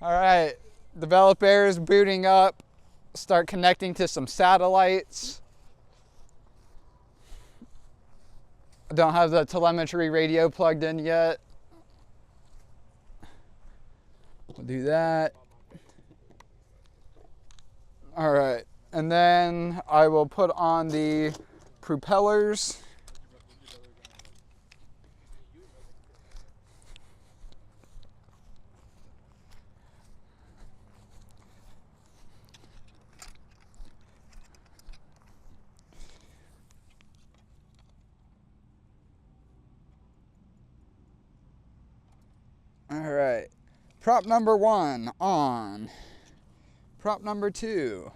All right, developer is booting up. Start connecting to some satellites. I don't have the telemetry radio plugged in yet. We'll do that. All right, and then I will put on the propellers. All right, prop number 1 on. Prop number 2,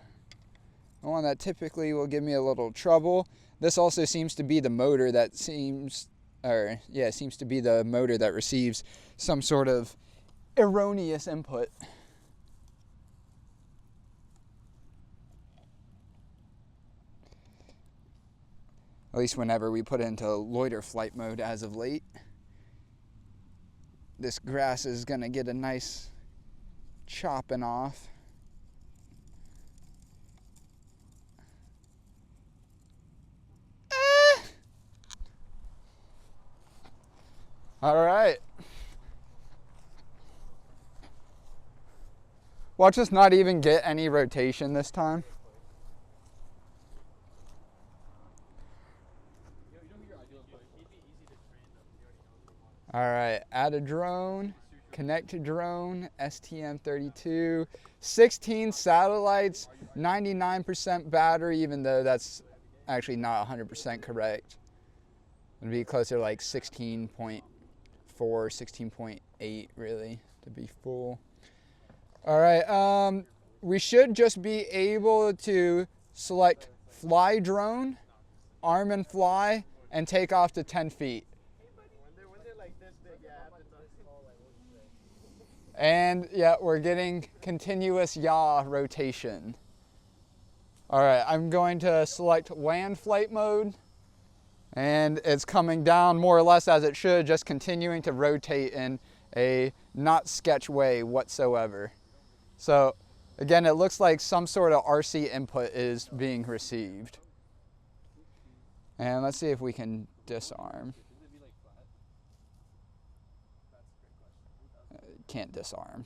the one that typically will give me a little trouble. This also seems to be the motor that seems to be the motor that receives some sort of erroneous input. At least whenever we put it into loiter flight mode as of late. This grass is gonna get a nice chopping off. All right. Watch us not even get any rotation this time. All right, add a drone, connect to drone, STM32, 16 satellites, 99% battery, even though that's actually not 100% correct. It'd be closer to like 16.4, 16.8 really to be full. All right, we should just be able to select fly drone, arm and fly, and take off to 10 feet. And yeah, we're getting continuous yaw rotation. All right, I'm going to select land flight mode, and it's coming down more or less as it should, just continuing to rotate in a not sketch way whatsoever. So again, it looks like some sort of RC input is being received. And let's see if we can disarm. Can't disarm.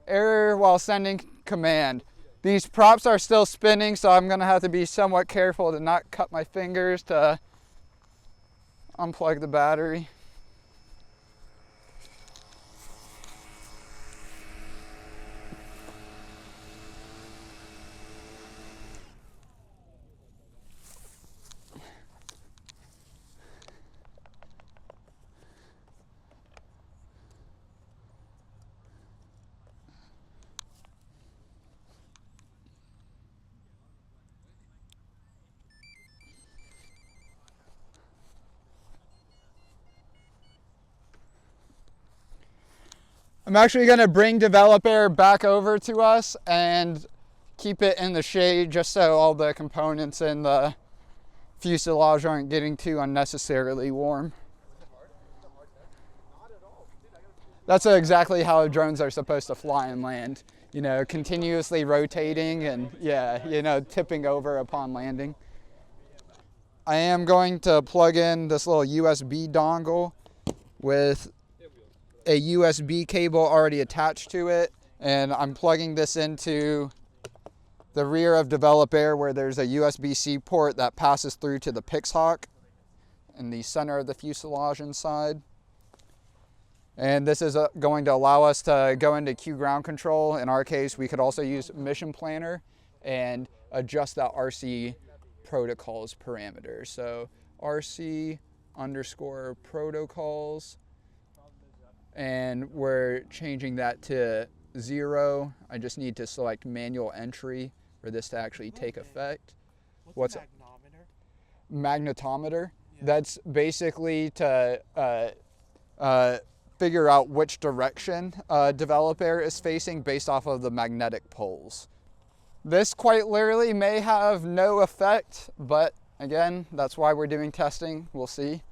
Error while sending command. These props are still spinning, so I'm gonna have to be somewhat careful to not cut my fingers to unplug the battery. I'm actually going to bring developer back over to us and keep it in the shade just so all the components in the fuselage aren't getting too unnecessarily warm. That's exactly how drones are supposed to fly and land. You know, continuously rotating and yeah, you know, tipping over upon landing. I am going to plug in this little USB dongle with a USB cable already attached to it, and I'm plugging this into the rear of developer where there's a USB-C port that passes through to the Pixhawk in the center of the fuselage inside. And this is going to allow us to go into QGroundControl. In our case, we could also use MissionPlanner and adjust that RC protocols parameter. So RC underscore protocols, and we're changing that to 0. I just need to select manual entry for this to actually take effect. What's a magnetometer? Magnetometer? Yeah. That's basically to figure out which direction a developer is facing based off of the magnetic poles. This quite literally may have no effect, but again, that's why we're doing testing. We'll see.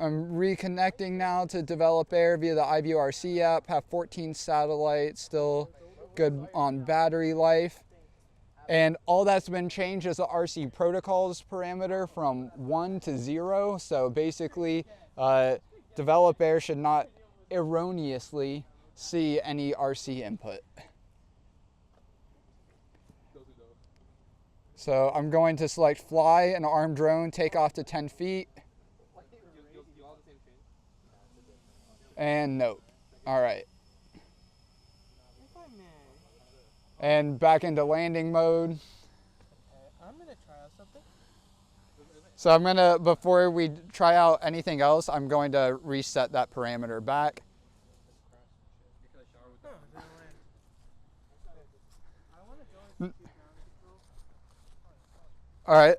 I'm reconnecting now to develop air via the iVue RC app, have 14 satellites, still good on battery life. And all that's been changed is the RC protocols parameter from 1 to 0. So basically, develop air should not erroneously see any RC input. So I'm going to select fly an armed drone, take off to 10 feet. And nope. All right. And back into landing mode. I'm going to try out something. So I'm going to, before we try out anything else, I'm going to reset that parameter back. All right.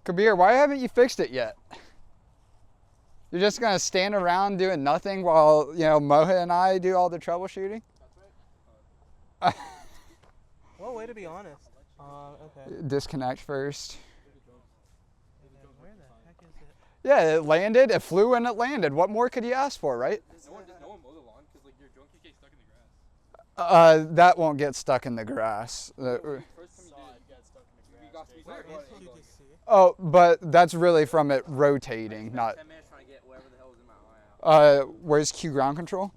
Kabir, why haven't you fixed it yet? You're just gonna stand around doing nothing while, Mohit and I do all the troubleshooting? Well, way to be honest. Okay. Disconnect first. Where the heck is it? Yeah, it landed, it flew and it landed. What more could you ask for, right? No one mows the lawn because your drone keeps getting stuck in the grass. That won't get stuck in the grass. First time you did, we got QGC. Oh, but that's really from it rotating, not. 10 minutes trying to get whatever the hell was in my eye out. Where's QGroundControl?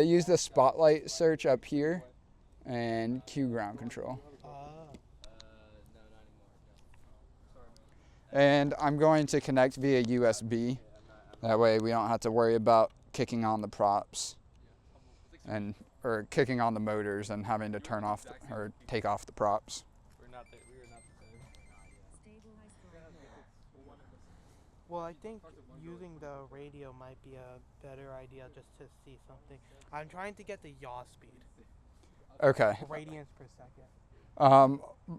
Use the spotlight search up here, and QGroundControl. No, not anymore. And I'm going to connect via USB. That way we don't have to worry about kicking on the props or kicking on the motors and having to turn off or take off the props. We were not the same. Well, I think using the radio might be a better idea just to see something. I'm trying to get the yaw speed. Okay. Radians per second.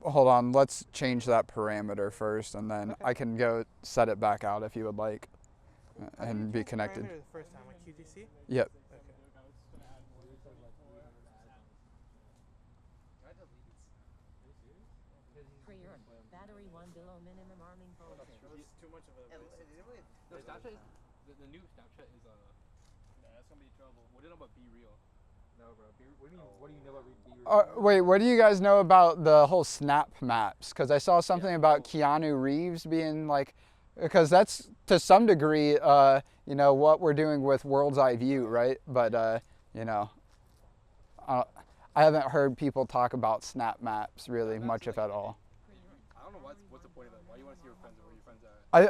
Hold on. Let's change that parameter first, and then I can go set it back out if you would like, and be connected. The first time with QGC? Yep. Battery 1 below minimum arming voltage. Too much of a. No, Snapchat is, the new Snapchat is that's gonna be trouble. What do you know about Be Real? No, bro. What do you know about Be Real? Wait, what do you guys know about the whole snap maps? Because I saw something about Keanu Reeves being like, because that's to some degree, what we're doing with World's iVue, right? But I haven't heard people talk about snap maps really much, if at all. I don't know what's the point of that. Why do you want to see your friends or where your friends are?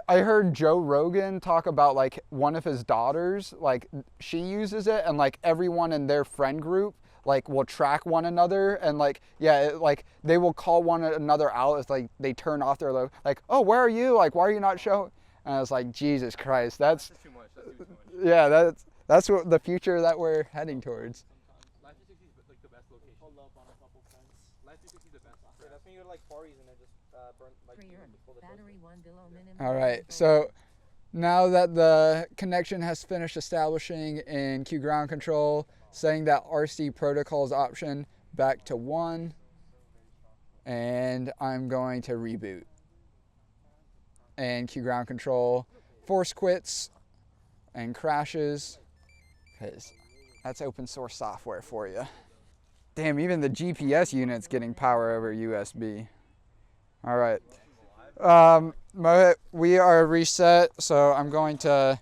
I heard Joe Rogan talk about like one of his daughters, like she uses it, and like everyone in their friend group like will track one another, and like they will call one another out as like they turn off their like, oh, where are you? Like, why are you not showing? And I was like, Jesus Christ, that's Too much. That's too much. yeah, that's what the future that we're heading towards. Live 360 is like the best location. Hold up on a couple cents. Live 360 is the best. That's when you go to like parties and they just burn like Battery 1 below minimum. All right, so now that the connection has finished establishing in QGroundControl, setting that RC protocols option back to 1, and I'm going to reboot. And QGroundControl force quits and crashes, because that's open source software for you. Damn, even the GPS unit's getting power over USB. All right. Mohit, we are reset, so I'm going to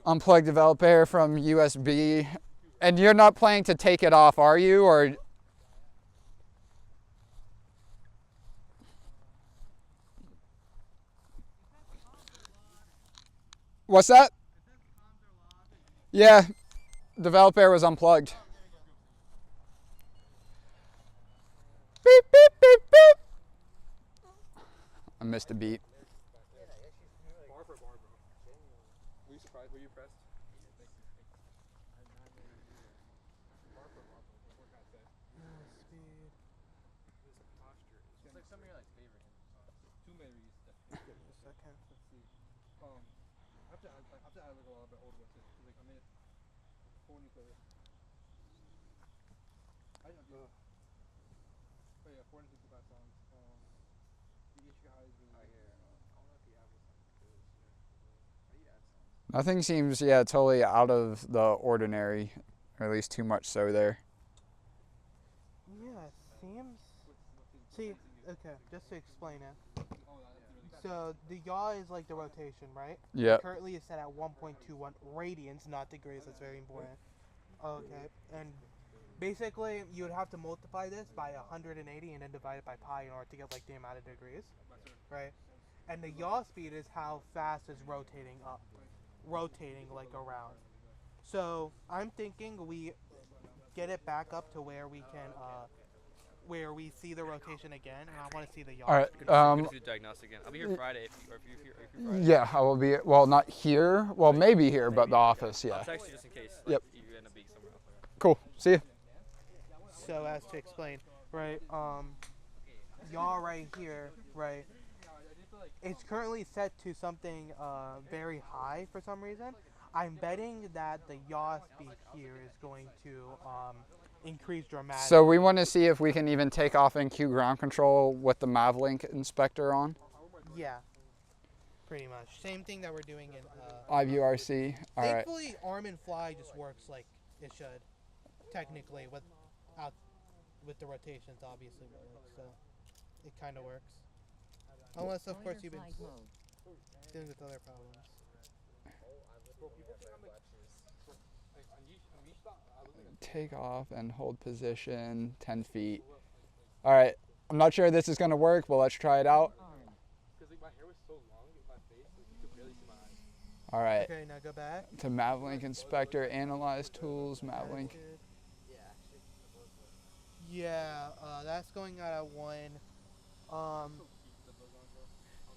unplug develop air from USB. And you're not planning to take it off, are you? Or what's that? Yeah, develop air was unplugged. Beep, beep, beep, beep. I missed a beat. Bar for bar, bro. Were you surprised? Were you impressed? Bar for bar, bro. What can I say? It's like some of your like favorite songs. Too many. second. Let's see. I have to add like a lot of old ones because like I'm in it 4 nuclear. I don't know. Oh yeah, 465 songs. The issue high is really. I don't know if you have some good shit. How do you add songs? Nothing seems, yeah, totally out of the ordinary, or at least too much so there. Yeah, it seems. See, okay, just to explain it. So the yaw is like the rotation, right? Yep. Currently it's set at 1.21 radians, not degrees. That's very important. Okay, and basically you would have to multiply this by 180 and then divide it by pi in order to get like the amount of degrees, right? And the yaw speed is how fast it's rotating like around. So I'm thinking we get it back up to where we can, where we see the rotation again, and I want to see the yaw. All right. We're gonna see the diagnostic again. I'll be here Friday. If you're Friday. Yeah, I will be. Well, not here. Well, maybe here, but the office. Yeah. I'll text you just in case. Yep. You end up being somewhere else. Cool. See you. So as to explain, right, yaw right here, right, it's currently set to something very high for some reason. I'm betting that the yaw speed here is going to increase dramatically. So we want to see if we can even take off in QGroundControl with the MavLink inspector on. Yeah, pretty much. Same thing that we're doing in iVue RC. All right. thankfully, arm and fly just works like it should, technically, with the rotations, obviously, so it kind of works. Unless, of course, you've been dealing with other problems. Take off and hold position 10 feet. All right. I'm not sure this is going to work, but let's try it out. Because like my hair was so long in my face, like you could barely see my eyes. All right. Okay, now go back. To MavLink inspector, analyze tools, MavLink. Yeah, that's going out at 1.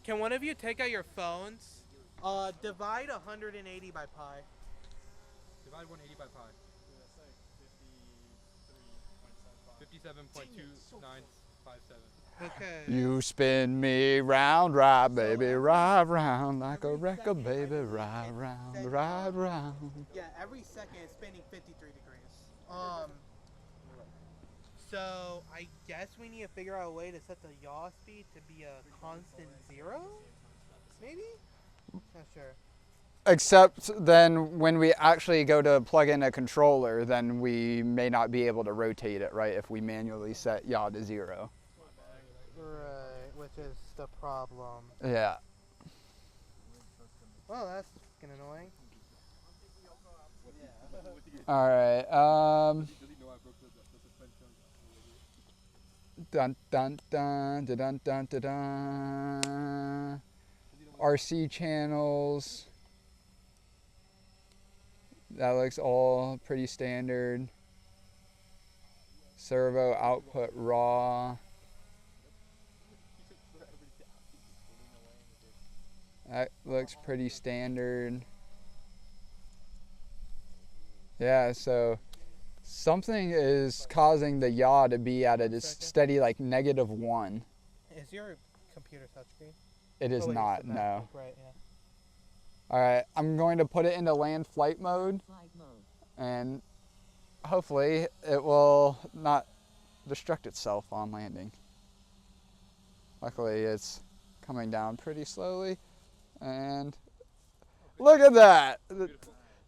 Can one of you take out your phones? Divide 180 by pi. Divide 180 by pi. 57.2957. Okay. You spin me round, right, baby, right round like a record, baby, right round, right round. Yeah, every second it's spinning 53 degrees. So I guess we need to figure out a way to set the yaw speed to be a constant 0? Maybe? Not sure. Except then when we actually go to plug in a controller, then we may not be able to rotate it, right, if we manually set yaw to 0. Right, which is the problem. Yeah. Well, that's fucking annoying. All right. Dun dun dun dun dun dun dun dun. RC channels. That looks all pretty standard. Servo output raw. That looks pretty standard. Yeah, so something is causing the yaw to be at a steady like -1. Is your computer touchscreen? It is Oh, wait, not, it's the no. MacBook, right, yeah. All right, I'm going to put it into land flight mode, Flight mode. and hopefully it will not destruct itself on landing. Luckily, it's coming down pretty slowly, and look at that!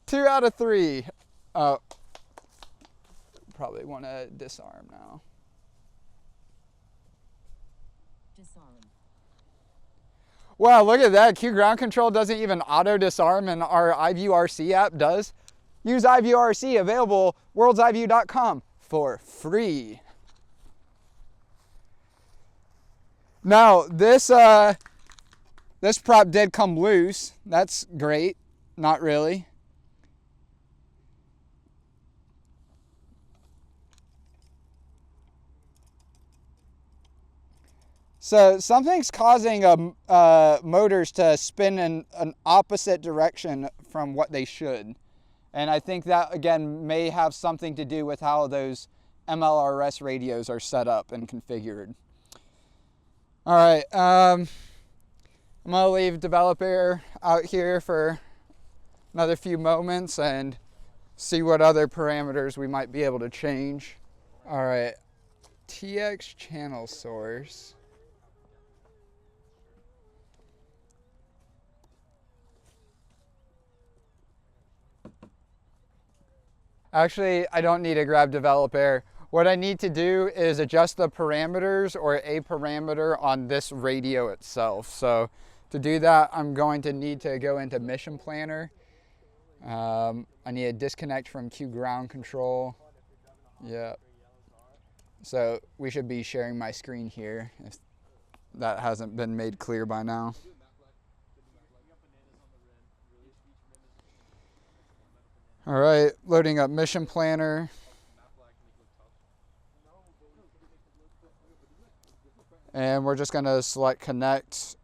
2 out of 3. Oh, probably want to disarm now. Disarm. Wow, look at that. QGroundControl doesn't even auto disarm, and our iVue RC app does. Use iVue RC, available worldsiVue.com for free. Now, this prop did come loose. That's great. Not really. So something's causing motors to spin in an opposite direction from what they should. And I think that, again, may have something to do with how those MLRS radios are set up and configured. All right, I'm I'm gonna leave developer out here for another few moments and see what other parameters we might be able to change. All right, TX channel source. Actually, I don't need to grab developer. What I need to do is adjust the parameters or a parameter on this radio itself. So to do that, I'm going to need to go into MissionPlanner. I need to disconnect from QGroundControl. Yeah. So we should be sharing my screen here if that hasn't been made clear by now. All right, loading up MissionPlanner. And we're just gonna select connect.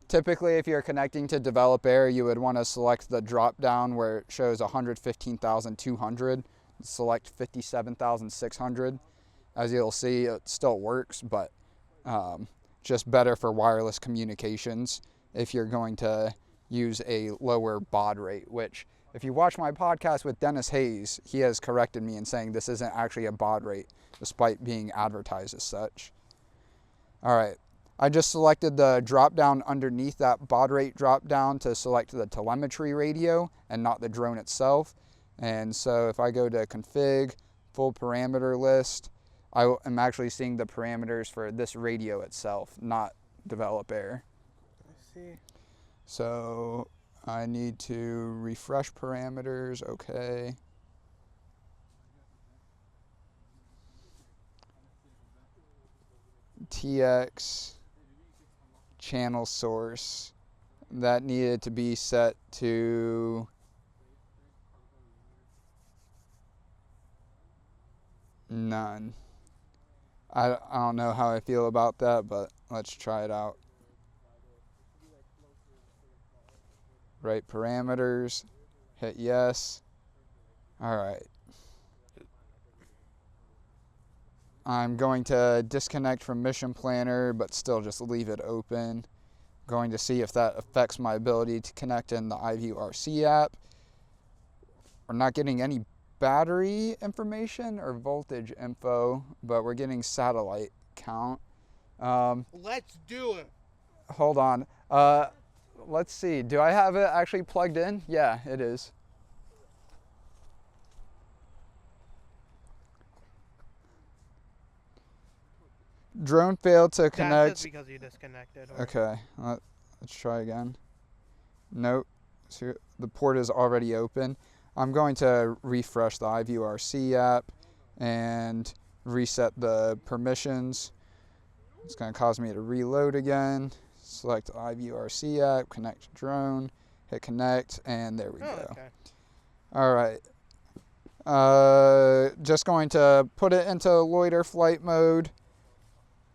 Typically, if you're connecting to Develop Air, you would want to select the drop down where it shows 115,200. Select 57,600. As you'll see, it still works, but just better for wireless communications if you're going to use a lower baud rate, which if you watch my podcast with Dennis Hayes, he has corrected me in saying this isn't actually a baud rate, despite being advertised as such. All right, I just selected the drop down underneath that baud rate drop down to select the telemetry radio and not the drone itself. And so if I go to config, full parameter list, I am actually seeing the parameters for this radio itself, not Develop Air. I see. So I need to refresh parameters, okay. TX channel source, that needed to be set to none. I don't know how I feel about that, but let's try it out. Right parameters, hit yes. All right. I'm going to disconnect from MissionPlanner, but still just leave it open. Going to see if that affects my ability to connect in the iVue RC app. We're not getting any battery information or voltage info, but we're getting satellite count. Let's do it. Hold on. Let's see. Do I have it actually plugged in? Yeah, it is. Drone failed to connect. That's just because you disconnected. Okay, let's try again. Nope. So the port is already open. I'm going to refresh the iVue RC app and reset the permissions. It's going to cause me to reload again. Select the iVue RC app, connect to drone, hit connect, and there we go. Okay. All right. Just going to put it into loiter flight mode.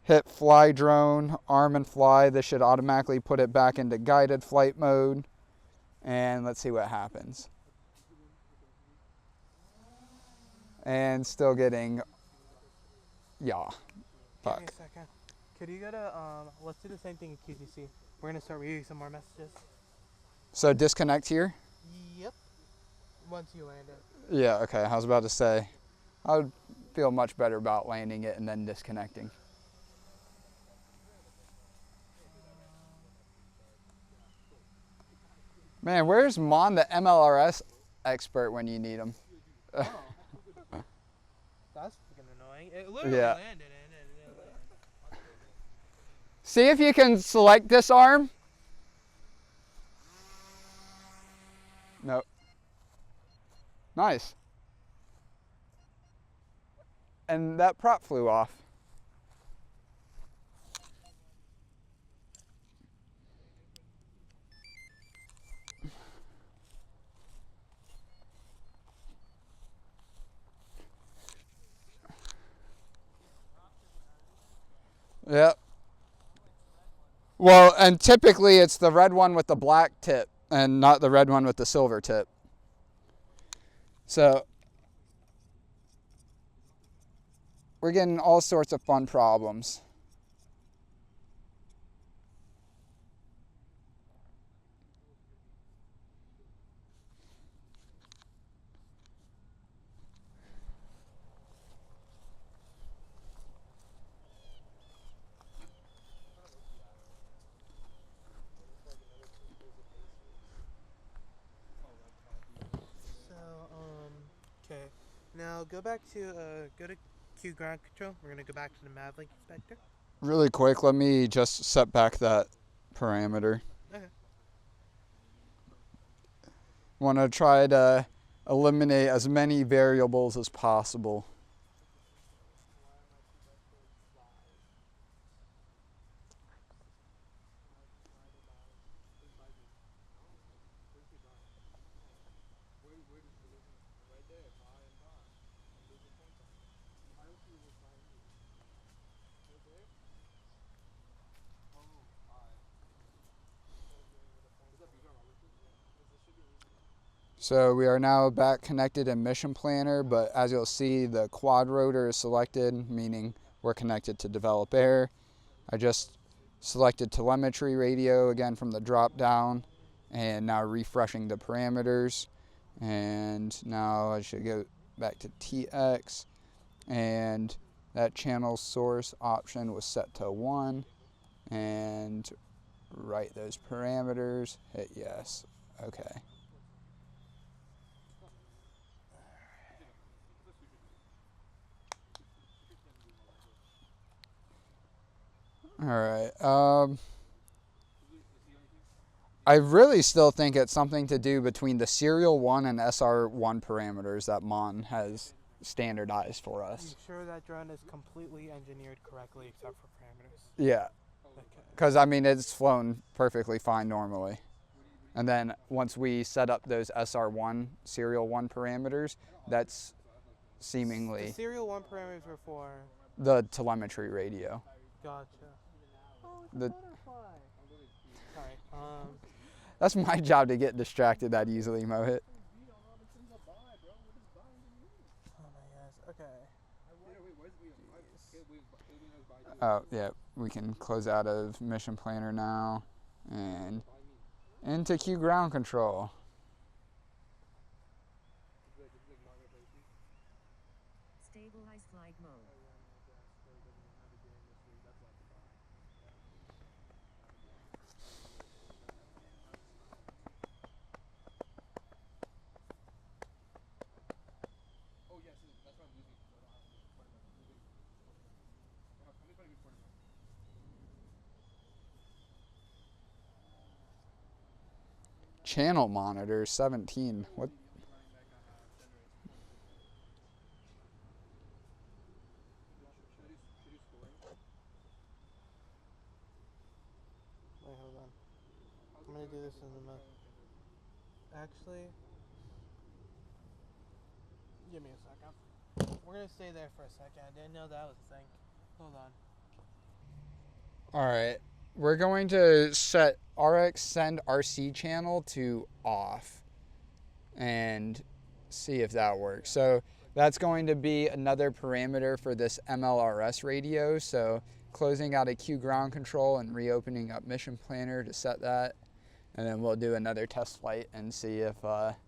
Hit fly drone, arm and fly. This should automatically put it back into guided flight mode. And let's see what happens. And still getting, yeah, Give me fuck. a second. Could you go to, let's do the same thing in QTC. We're going to start reading some more messages. So disconnect here? Yep. Once you land it. Yeah, okay, I was about to say, I would feel much better about landing it and then disconnecting. Man, where's Mon, the MLRS expert, when you need him? That's freaking annoying. It literally Yeah. landed in it. See if you can select disarm. Nope. Nice. And that prop flew off. Yep. Well, and typically it's the red one with the black tip and not the red one with the silver tip. So we're getting all sorts of fun problems. Now go back to QGroundControl. We're gonna go back to the Mavlink inspector. Really quick, let me just set back that parameter. Okay. Want to try to eliminate as many variables as possible. So we are now back connected in MissionPlanner, but as you'll see, the quad rotor is selected, meaning we're connected to develop air. I just selected telemetry radio again from the drop down, and now refreshing the parameters. And now I should go back to TX, and that channel source option was set to 1, and write those parameters, hit yes. Okay. All right. I really still think it's something to do between the serial 1 and SR1 parameters that Mon has standardized for I'm us. sure that drone is completely engineered correctly except for parameters. Yeah, Okay. because I mean it's flown perfectly fine normally. And then once we set up those SR1 serial 1 parameters, that's The seemingly serial 1 parameters were for. the telemetry radio. Gotcha. Oh, it's a The- butterfly. Sorry. That's my job to get distracted that easily, Mohit. Oh my gosh. Okay. Oh, yeah, we can close out of MissionPlanner now and into QGroundControl. Stabilize flight mode. Oh yes, that's why I'm losing. So I don't have to worry about moving. How many funny recording? Channel monitor 17. What? Wait, hold on. I'm gonna do this in the mode. Actually, give me a second. We're gonna stay there for a second. I didn't know that was a thing. Hold on. All right. We're going to set RX send RC channel to off and see if that works. So that's going to be another parameter for this MLRS radio. So closing out a QGroundControl and reopening up MissionPlanner to set that. And then we'll do another test flight and see if that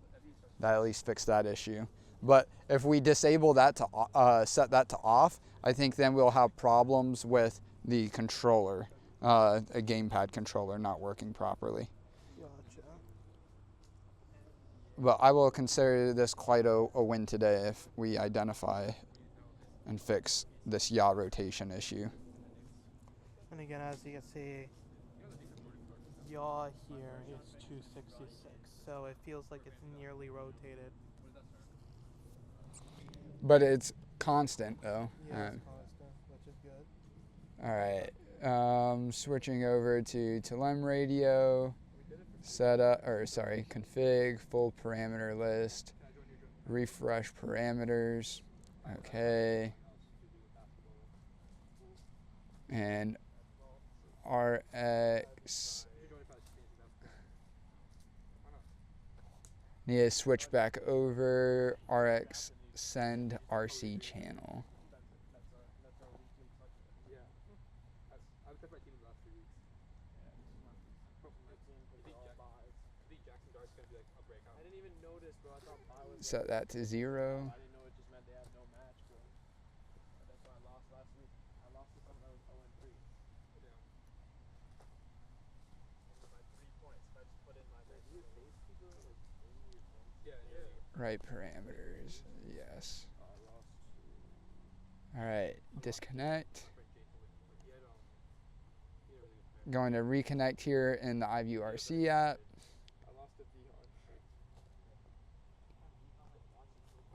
at least fixed that issue. But if we disable that to set that to off, I think then we'll have problems with the controller, a gamepad controller not working properly. Gotcha. But I will consider this quite a win today if we identify and fix this yaw rotation issue. And again, as you can see, yaw here is 266, so it feels like it's nearly rotated. But it's constant though. Yeah, it's constant, which is good. All right, switching over to telem radio, config, full parameter list, refresh parameters, okay, and RX, need to switch back over, RX send RC channel. I've kept my team the last 3 weeks. I think Jackson Dart's gonna be like a breakout. I didn't even notice, bro. I thought Pi was. Set that to 0. I didn't know it just meant they had no match, bro. That's why I lost last week. I lost to someone that was 0-3. Yeah. And by 3 points, if I just put in my best. Yeah. Right parameters, yes. All right, disconnect. Going to reconnect here in the iVue RC app.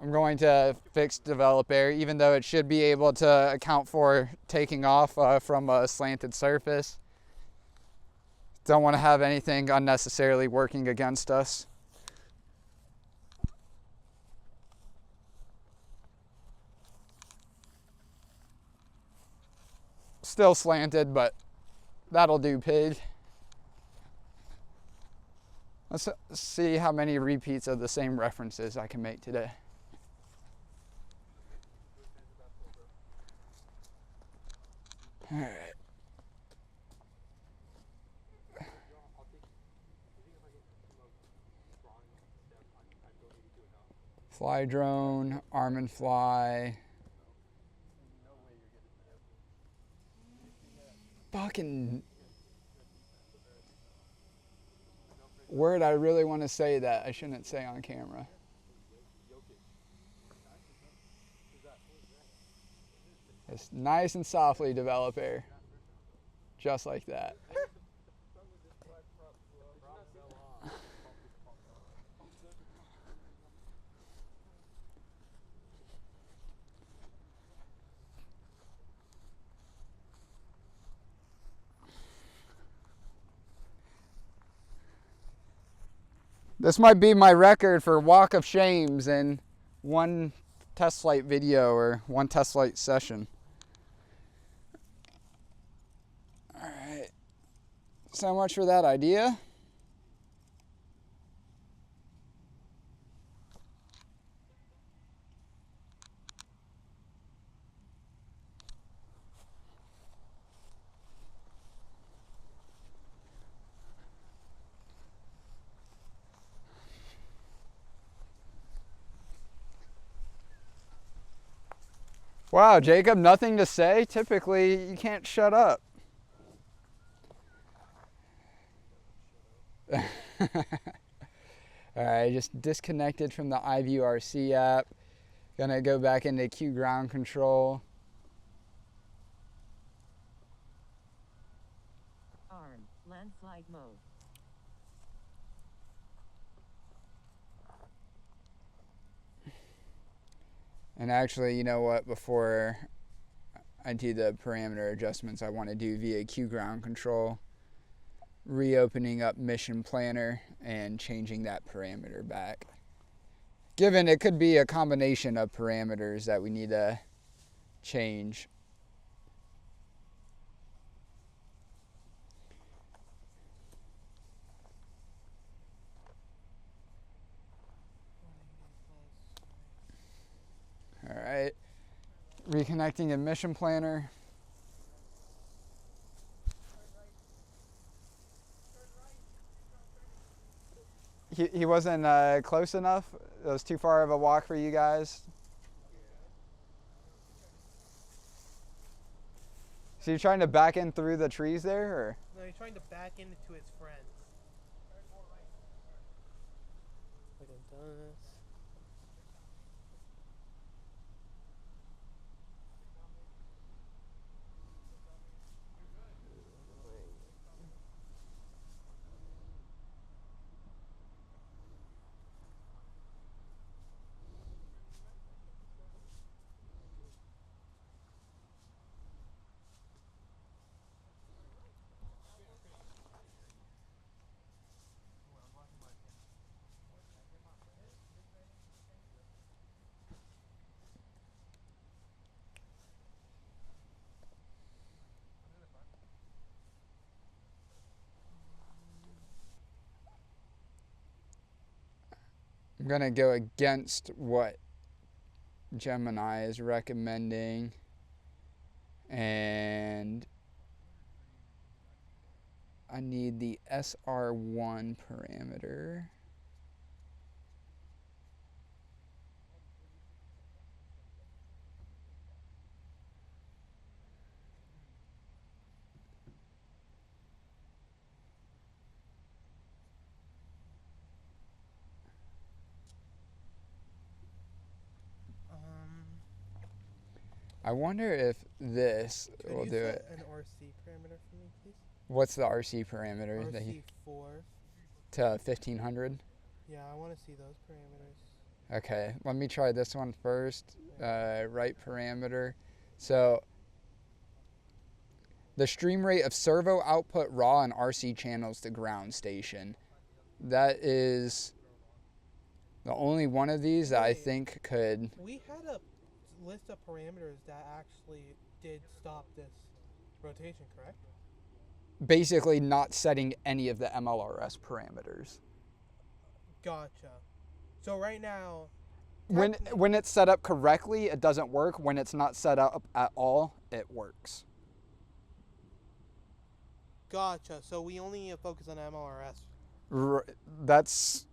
I'm going to fix develop error, even though it should be able to account for taking off from a slanted surface. Don't want to have anything unnecessarily working against us. Still slanted, but that'll do, pig. Let's see how many repeats of the same references I can make today. All right. Fly drone, arm and fly. Fucking word I really want to say that I shouldn't say on camera. Just nice and softly develop air. Just like that. This might be my record for walk of shames in one test flight video or one test flight session. All right, so much for that idea. Wow, Jacob, nothing to say? Typically, you can't shut up. All right, just disconnected from the iVue RC app. Gonna go back into QGroundControl. Arm, landslide mode. And actually, you know what? Before I do the parameter adjustments I want to do via QGroundControl, reopening up MissionPlanner and changing that parameter back. Given it could be a combination of parameters that we need to change. All right, reconnecting in MissionPlanner. He wasn't close enough? It was too far of a walk for you guys? So you're trying to back in through the trees there, or? No, he's trying to back into his friends. Like I've done this. I'm gonna go against what Gemini is recommending, and I need the SR1 parameter. I wonder if this Could will you do set it. an RC parameter for me, please? What's the RC parameter? That you, RC4. to 1500? Yeah, I want to see those parameters. Okay, let me try this one first. Right parameter. So the stream rate of servo output raw and RC channels to ground station. That is the only one of these that I Wait. think could. We had a list of parameters that actually did stop this rotation, correct? Basically not setting any of the MLRS parameters. Gotcha. So right now, When it's set up correctly, it doesn't work. When it's not set up at all, it works. gotcha. So we only focus on MLRS. That's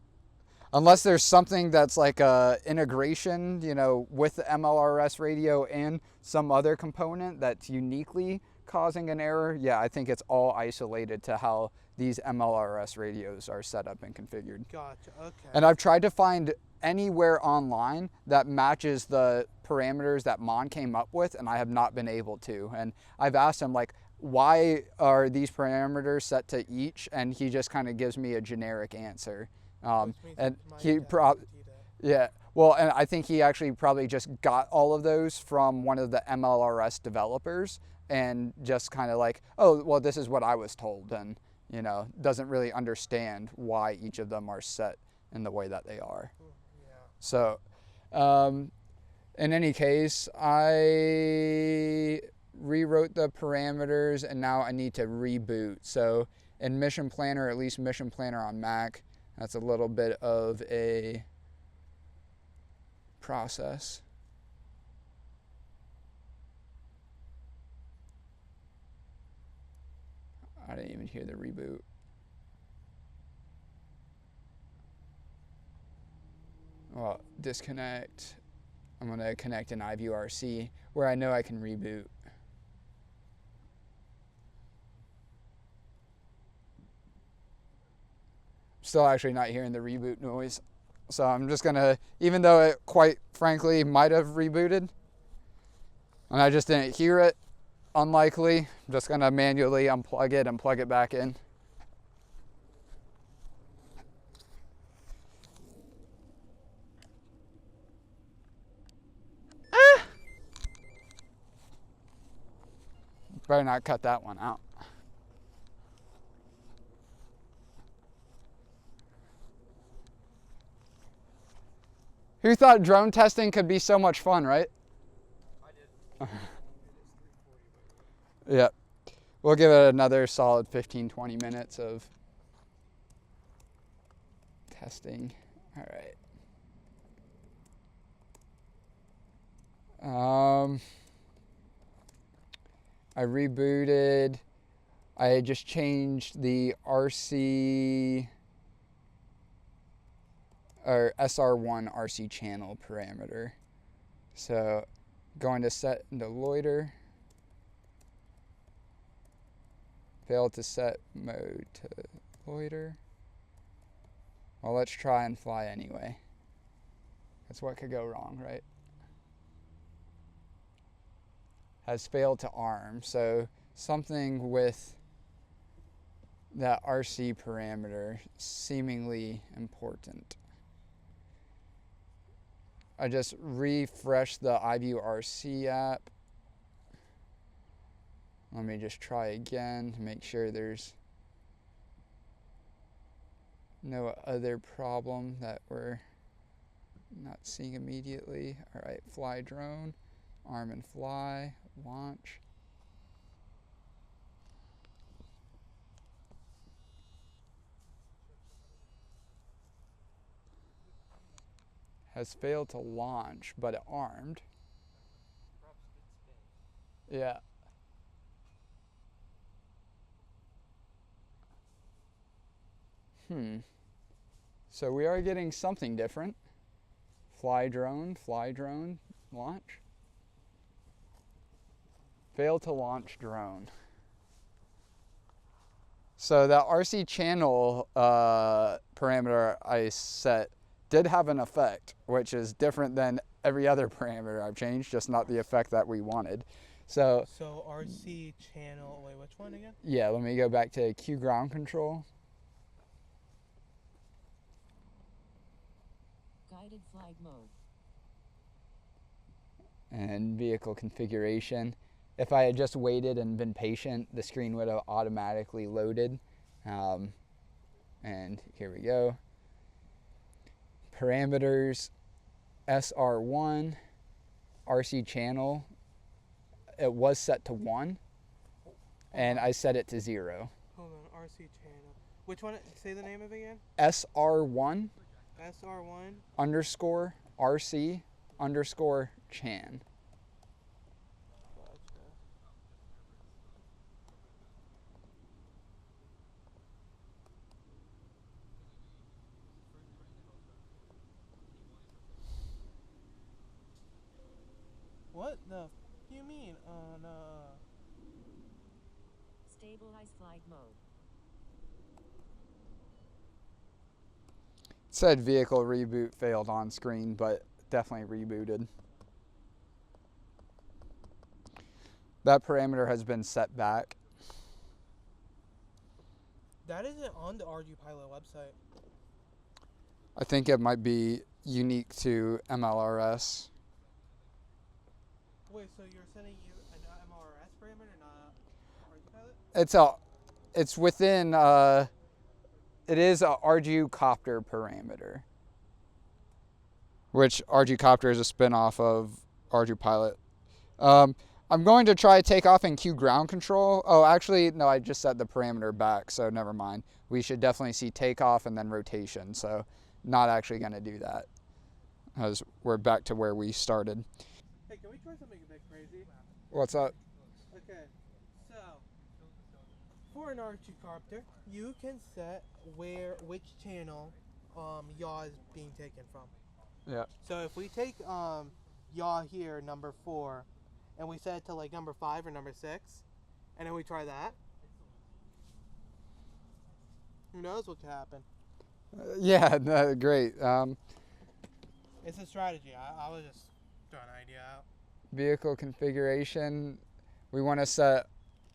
unless there's something that's like a integration, you know, with the MLRS radio and some other component that's uniquely causing an error. Yeah, I think it's all isolated to how these MLRS radios are set up and configured. Gotcha. Okay. And I've tried to find anywhere online that matches the parameters that Mon came up with, and I have not been able to. And I've asked him, like, why are these parameters set to each? And he just kind of gives me a generic answer. Which means And my he dad probably, would do that. yeah, well, and I think he actually probably just got all of those from one of the MLRS developers and just kind of like, oh, well, this is what I was told, and, you know, doesn't really understand why each of them are set in the way that they are. Yeah. So, in any case, I rewrote the parameters and now I need to reboot. So in MissionPlanner, at least MissionPlanner on Mac, that's a little bit of a process. I didn't even hear the reboot. Well, disconnect. I'm going to connect an iVue RC where I know I can reboot. Still actually not hearing the reboot noise. So I'm just going to, even though it quite frankly might have rebooted, and I just didn't hear it, unlikely, I'm just going to manually unplug it and plug it back in. Better not cut that one out. Who thought drone testing could be so much fun, right? I did. Yeah. We'll give it another solid 15-20 minutes of testing. All right. I rebooted. I just changed the RC or SR1 RC channel parameter. So going to set into loiter. Failed to set mode to loiter. Well, let's try and fly anyway. That's what could go wrong, right? Has failed to arm. So something with that RC parameter seemingly important. I just refreshed the iVue RC app. Let me just try again to make sure there's no other problem that we're not seeing immediately. All right, fly drone, arm and fly, launch. Has failed to launch, but it armed. Yeah. So we are getting something different. Fly drone, launch. Failed to launch drone. So that RC channel parameter I set did have an effect, which is different than every other parameter I've changed, just not the effect that we wanted. So RC channel, wait, which one again? yeah, let me go back to QGroundControl. Guided flag mode. And vehicle configuration. If I had just waited and been patient, the screen would have automatically loaded. And here we go. Parameters, SR1, RC channel. It was set to 1, and I set it to 0. Hold on, RC channel. Which one? Say the name of it again. SR1 SR1 underscore RC underscore chan. Gotcha. What the do you mean? No. Stabilize flag mode. It said vehicle reboot failed on screen, but definitely rebooted. That parameter has been set back. That isn't on the RG Pilot website. I think it might be unique to MLRS. Wait, so you're sending you an MRS parameter, not RG Pilot? It's within, it is a RGCopter parameter, which RGCopter is a spin-off of RGPilot. I'm going to try takeoff in QGroundControl. Oh, actually, no, I just set the parameter back, so never mind. We should definitely see takeoff and then rotation, so not actually going to do that, as we're back to where we started. Hey, can we try something a bit crazy? What's up? Okay, so for an RG copter, you can set which channel yaw is being taken from. Yeah. So if we take yaw here, number 4, and we set it to like number 5 or number 6, and then we try that, who knows what could happen? Yeah, no, great. It's a strategy. I was just throwing an idea out. Vehicle configuration. We want to set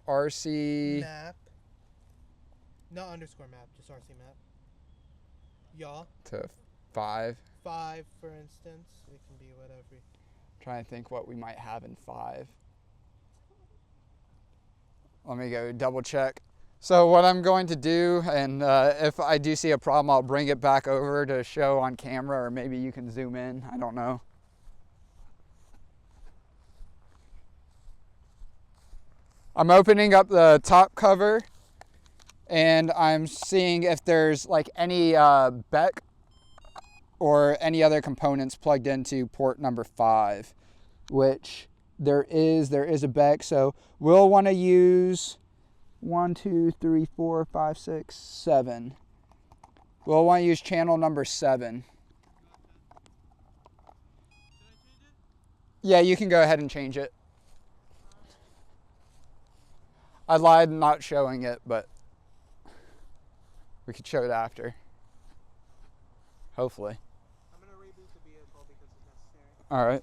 RC Map. Not underscore map, just RC map. Yaw. to 5. 5, for instance. It can be whatever. Trying to think what we might have in 5. Let me go double check. So what I'm going to do, and if I do see a problem, I'll bring it back over to show on camera, or maybe you can zoom in. I don't know. I'm opening up the top cover, and I'm seeing if there's like any BEC or any other components plugged into port number 5, which there is a BEC. So we'll want to use 1, 2, 3, 4, 5, 6, 7. We'll want to use channel number 7. Yeah, you can go ahead and change it. I lied not showing it, but we could show it after. Hopefully. I'm going to reboot the vehicle because it's necessary. All right.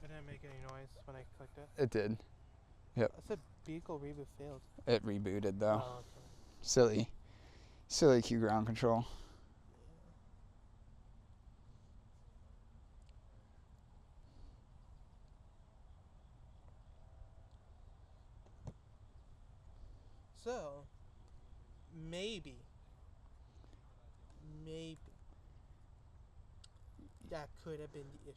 It didn't make any noise when I clicked it. It did. Yep. I said vehicle reboot failed. It rebooted though. Oh, okay. Silly QGroundControl. So, maybe that could have been the issue.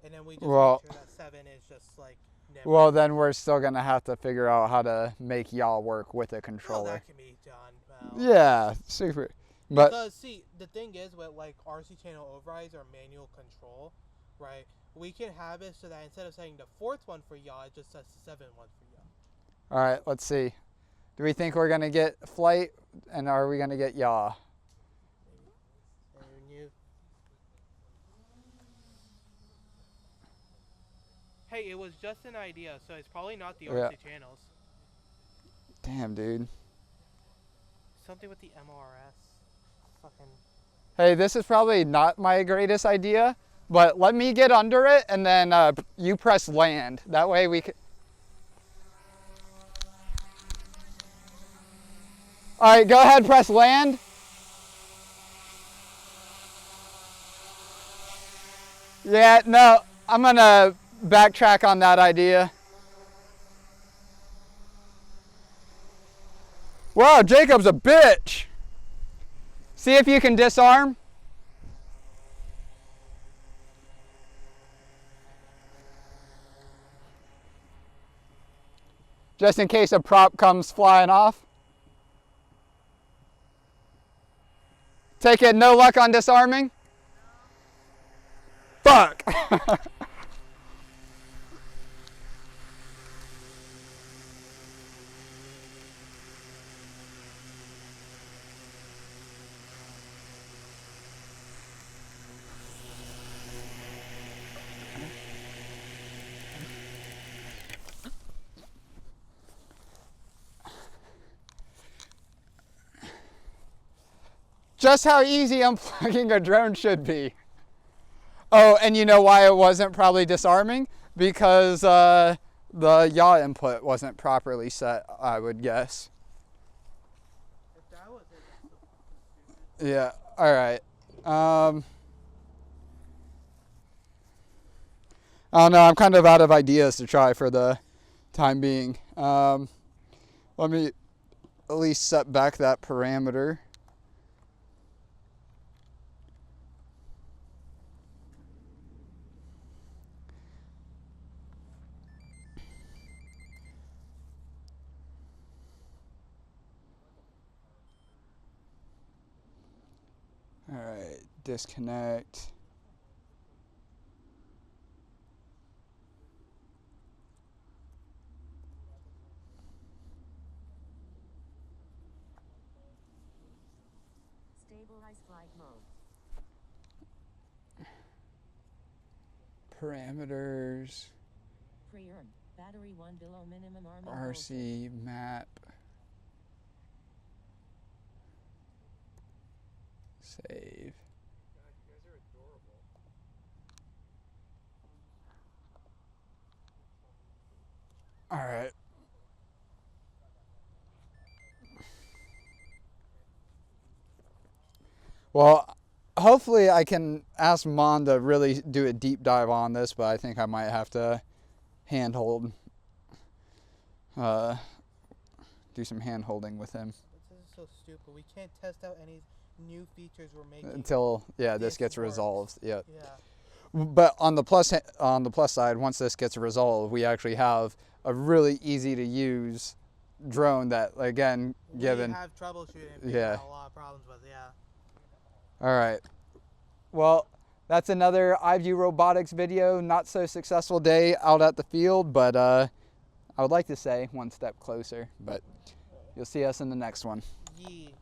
And then we just Well- make sure that 7 is just like never. Well, then we're still gonna have to figure out how to make y'all work with a Well, controller. that can be done. Well. Yeah, super. But Because see, the thing is with like RC channel overrides or manual control, right? We can have it so that instead of setting the 4th one for yaw, it just sets the 7th one for yaw. all right, let's see. Do we think we're gonna get flight, and are we gonna get yaw? And you. Hey, it was just an idea, so it's probably not the Yeah. RC channels. Damn, dude. Something with the MRS. Fucking. hey, this is probably not my greatest idea, but let me get under it and then you press land. That way we can. All right, go ahead, press land. Yeah, no, I'm gonna backtrack on that idea. Wow, Jacob's a bitch. See if you can disarm. Just in case a prop comes flying off. Take it, no luck on disarming? Fuck! Just how easy unplugging a drone should be. Oh, and you know why it wasn't probably disarming? Because the yaw input wasn't properly set, I would guess. If that was it, that's so stupid. Yeah, all right. I don't know, I'm kind of out of ideas to try for the time being. Let me at least set back that parameter. All right, disconnect. Stabilize flight mode. Parameters, Pre-earn. Battery 1 below minimum arming voltage. RC map. Save. God, you guys are adorable. All right. Well, hopefully I can ask Mon to really do a deep dive on this, but I think I might have to handhold, do some hand holding with him This is so stupid. We can't test out any new features we're making until this This gets works. resolved. Yeah. Yeah. But on the plus side, once this gets resolved, we actually have a really easy to use drone that, again, given. We have troubleshooting. And Yeah. a lot of problems with. Yeah. All right. Well, that's another iVue Robotics video. Not so successful day out at the field, but I would like to say one step closer. But you'll see us in the next one. Yee.